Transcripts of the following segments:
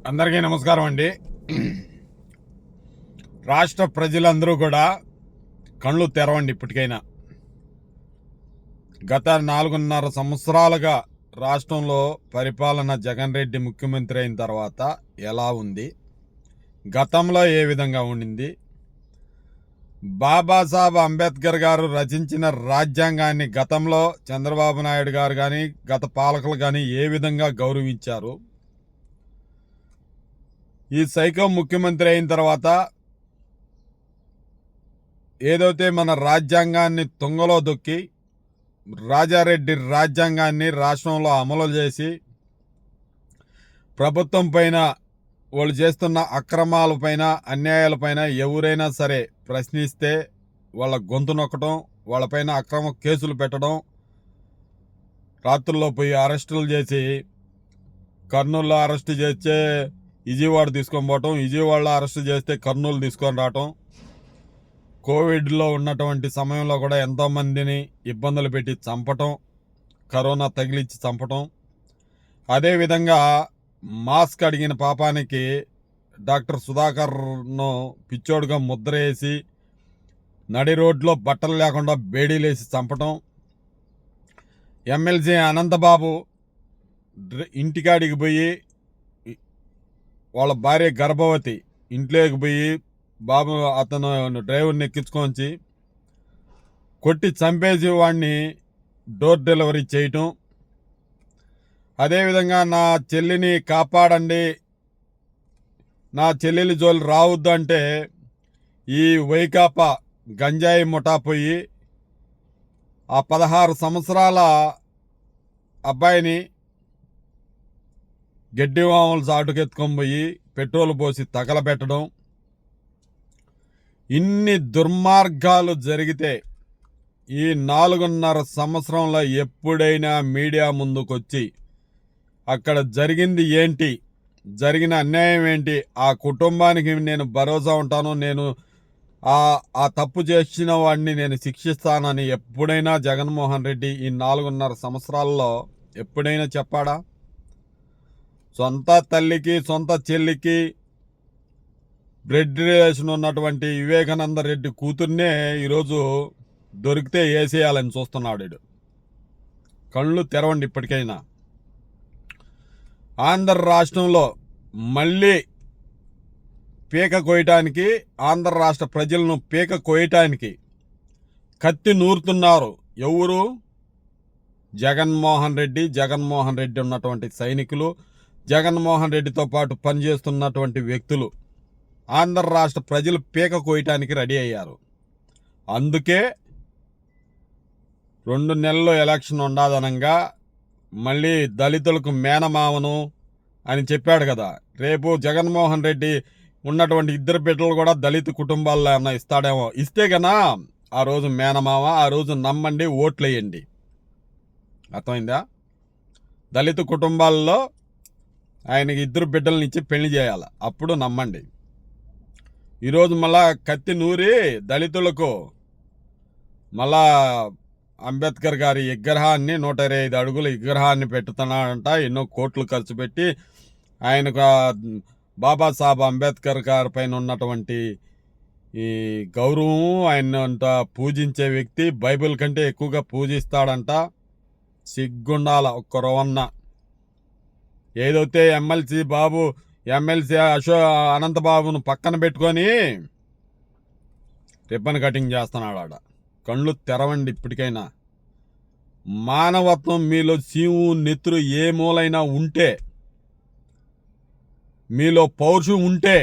అందరికీ నమస్కారం అండి. రాష్ట్ర ప్రజలందరూ కూడా కళ్ళు తెరవండి. ఇప్పటికైనా గత 4.5 సంవత్సరాలుగా రాష్ట్రంలో పరిపాలన జగన్ రెడ్డి ముఖ్యమంత్రి అయిన తర్వాత ఎలా ఉంది, గతంలో ఏ విధంగా ఉండింది, బాబాసాహెబ్ అంబేద్కర్ గారు రచించిన రాజ్యాంగాన్ని గతంలో చంద్రబాబు నాయుడు గారు కానీ గత పాలకులు కానీ ఏ విధంగా గౌరవించారు, ఈ సైకో ముఖ్యమంత్రి అయిన తర్వాత ఏదైతే మన రాజ్యాంగాన్ని తుంగలో దొక్కి రాజారెడ్డి రాజ్యాంగాన్ని రాష్ట్రంలో అమలు చేసి ప్రభుత్వం పైన వాళ్ళు చేస్తున్న అక్రమాలపైన అన్యాయాలపైన ఎవరైనా సరే ప్రశ్నిస్తే వాళ్ళ గొంతు నొక్కడం, వాళ్ళపైన అక్రమ కేసులు పెట్టడం, రాత్రుల్లో పోయి అరెస్టులు చేసి కర్నూలులో అరెస్టు చేస్తే విజయవాడ తీసుకొని పోవటం, విజయవాడలో అరెస్టు చేస్తే కర్నూలు తీసుకొని రావటం, కోవిడ్లో ఉన్నటువంటి సమయంలో కూడా ఎంతోమందిని ఇబ్బందులు పెట్టి చంపటం, కరోనా తగిలిచ్చి చంపటం. అదేవిధంగా మాస్క్ అడిగిన పాపానికి డాక్టర్ సుధాకర్ను పిచ్చోడుగా ముద్ర వేసి నడి రోడ్లో బట్టలు లేకుండా బేడీలేసి చంపటం, ఎమ్మెల్సీ అనంతబాబు ఇంటికాడికి పోయి వాళ్ళ భార్య గర్భవతి ఇంట్లోకి పోయి బాబు అతను డ్రైవర్ని ఎక్కించుకొని కొట్టి చంపేసి వాడిని డోర్ డెలివరీ చేయటం. అదేవిధంగా నా చెల్లిని కాపాడండి, నా చెల్లెలి జోలు రావద్దు అంటే ఈ వైకాపా గంజాయి ముఠా పోయి ఆ 16 సంవత్సరాల అబ్బాయిని గడ్డి వాములు సాటుకెత్తుకొని పోయి పెట్రోల్ పోసి తగలబెట్టడం. ఇన్ని దుర్మార్గాలు జరిగితే ఈ 4.5 సంవత్సరంలో ఎప్పుడైనా మీడియా ముందుకొచ్చి అక్కడ జరిగింది ఏంటి, జరిగిన అన్యాయం ఏంటి, ఆ కుటుంబానికి నేను భరోసా ఉంటాను, నేను ఆ తప్పు చేసిన వాడిని నేను శిక్షిస్తానని ఎప్పుడైనా జగన్మోహన్ రెడ్డి ఈ 4.5 సంవత్సరాల్లో ఎప్పుడైనా చెప్పాడా? సొంత తల్లికి సొంత చెల్లికి బ్లడ్ రిలేషన్ ఉన్నటువంటి వివేకానంద రెడ్డి కూతుర్నే ఈరోజు దొరికితే వేసేయాలని చూస్తున్నాడు. కళ్ళు తెరవండి. ఇప్పటికైనా ఆంధ్ర రాష్ట్రంలో మళ్ళీ పీక కోయటానికి, ఆంధ్ర రాష్ట్ర ప్రజలను పీక కోయటానికి కత్తి నూరుతున్నారు. ఎవరు? జగన్మోహన్ రెడ్డి ఉన్నటువంటి సైనికులు, జగన్మోహన్ రెడ్డితో పాటు పనిచేస్తున్నటువంటి వ్యక్తులు ఆంధ్ర రాష్ట్ర ప్రజలు పీక కోయటానికి రెడీ అయ్యారు. అందుకే 2 నెలల్లో ఎలక్షన్ ఉండదనంగా మళ్ళీ దళితులకు మేనమావను అని చెప్పాడు కదా. రేపు జగన్మోహన్ రెడ్డి ఉన్నటువంటి 2 బిడ్డలు కూడా దళిత కుటుంబాల్లో ఏమన్నా ఇస్తాడేమో. ఇస్తే గనా ఆ రోజు మేనమావ, ఆ రోజు నమ్మండి, ఓట్లేయండి. అర్థమైందా? దళిత కుటుంబాల్లో ఆయనకి 2 బిడ్డలని ఇచ్చి పెళ్లి చేయాలి, అప్పుడు నమ్మండి. ఈరోజు మళ్ళా కత్తి నూరి దళితులకు మళ్ళా అంబేద్కర్ గారి విగ్రహాన్ని 125 అడుగుల విగ్రహాన్ని పెట్టుతున్నాడంట. ఎన్నో కోట్లు ఖర్చు పెట్టి ఆయనకు బాబాసాహెబ్ అంబేద్కర్ గారి పైన ఉన్నటువంటి ఈ గౌరవం, ఆయన అంట పూజించే వ్యక్తి బైబిల్ కంటే ఎక్కువగా పూజిస్తాడంట. సిగ్గుండాల ఒక్క రవన్న. ఏదైతే ఎమ్మెల్సీ అనంతబాబును పక్కన పెట్టుకొని రిబ్బన్ కటింగ్ చేస్తున్నాడు ఆడ. కళ్ళు తెరవండి. ఇప్పటికైనా మానవత్వం మీలో సీము నెత్తురు ఏ మూలైనా ఉంటే, మీలో పౌరుషం ఉంటే,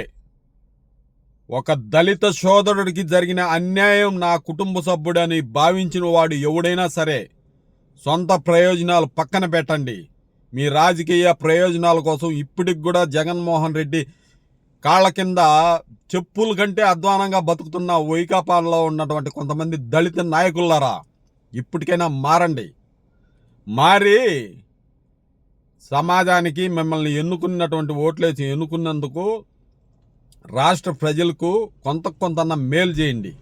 ఒక దళిత సోదరుడికి జరిగిన అన్యాయం నా కుటుంబ సభ్యుడని భావించిన వాడు ఎవడైనా సరే సొంత ప్రయోజనాలు పక్కన పెట్టండి. మీ రాజకీయ ప్రయోజనాల కోసం ఇప్పటికి కూడా జగన్మోహన్ రెడ్డి కాళ్ళ కింద చెప్పుల కంటే అధ్వానంగా బతుకుతున్న వైకాపాలో ఉన్నటువంటి కొంతమంది దళిత నాయకులారా, ఇప్పటికైనా మారండి. మారి సమాజానికి మిమ్మల్ని ఎన్నుకున్నటువంటి ఓట్లేసి ఎన్నుకున్నందుకు రాష్ట్ర ప్రజలకు కొంత మేలు చేయండి.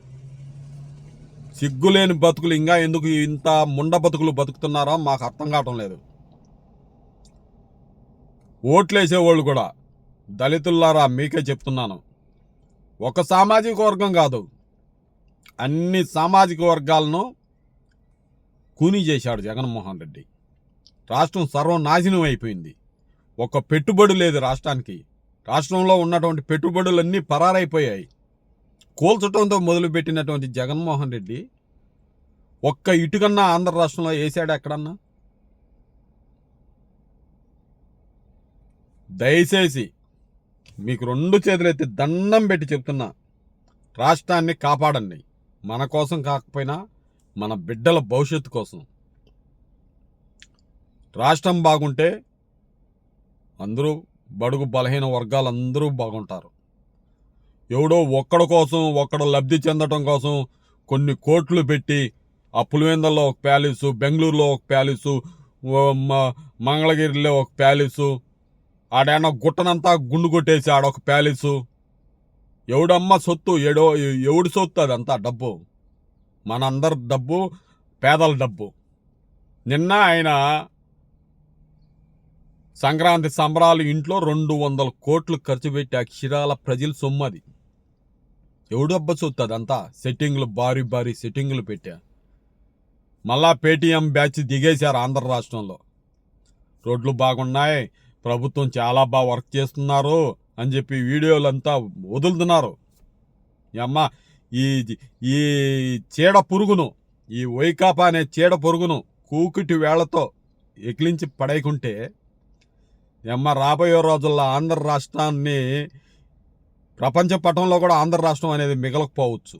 సిగ్గులేని బతుకులు ఇంకా ఎందుకు ఇంత ముండ బతుకులు బతుకుతున్నారో మాకు అర్థం కావటం లేదు. ఓట్లేసేవాళ్ళు కూడా దళితులారా మీకే చెప్తున్నాను, ఒక సామాజిక వర్గం కాదు, అన్ని సామాజిక వర్గాలను కూనీ చేశాడు జగన్మోహన్ రెడ్డి. రాష్ట్రం సర్వనాశనం అయిపోయింది. ఒక పెట్టుబడి లేదు రాష్ట్రానికి. రాష్ట్రంలో ఉన్నటువంటి పెట్టుబడులన్నీ పరారైపోయాయి. కూల్చడంతో మొదలుపెట్టినటువంటి జగన్మోహన్ రెడ్డి ఒక్క ఇటుకన్నా ఆంధ్ర రాష్ట్రంలో వేసాడు ఎక్కడన్నా? దయచేసి మీకు 2 చేతులెత్తి దండం పెట్టి చెప్తున్నా, రాష్ట్రాన్ని కాపాడండి. మన కోసం కాకపోయినా మన బిడ్డల భవిష్యత్తు కోసం. రాష్ట్రం బాగుంటే అందరూ బడుగు బలహీన వర్గాలు అందరూ బాగుంటారు. ఎవడో ఒక్కడి కోసం, ఒక్కడు లబ్ధి చెందటం కోసం కొన్ని కోట్లు పెట్టి ఆ పులివెందుల్లో ఒక ప్యాలెసు, బెంగళూరులో ఒక ప్యాలెసు, మంగళగిరిలో ఒక ప్యాలెసు, ఆడేనా గుట్టనంతా గుండు కొట్టేసి ఆడొక ప్యాలెసు. ఎవడమ్మ సొత్తు, ఎవడి సొత్తు అదంతా డబ్బు? మనందరి డబ్బు, పేదల డబ్బు. నిన్న ఆయన సంక్రాంతి సంబరాలు ఇంట్లో 200 కోట్లు ఖర్చు పెట్టి అక్షరాల ప్రజల సొమ్మది. ఎవడబ్బ సొత్తు అదంతా? సెట్టింగ్లు, భారీ భారీ సెట్టింగ్లు పెట్టా. మళ్ళా పేటీఎం బ్యాచ్ దిగేశారు ఆంధ్ర రాష్ట్రంలో. రోడ్లు బాగున్నాయి, ప్రభుత్వం చాలా బాగా వర్క్ చేస్తున్నారు అని చెప్పి వీడియోలంతా వదులుతున్నారు. అమ్మ, ఈ చీడ పురుగును, ఈ వైకాపా అనే చీడ పురుగును కూకిటి వేళ్లతో ఎకిలించి పడేయకుంటే అమ్మ రాబోయే రోజుల్లో ఆంధ్ర రాష్ట్రాన్ని ప్రపంచ పటంలో కూడా ఆంధ్ర రాష్ట్రం అనేది మిగలకపోవచ్చు.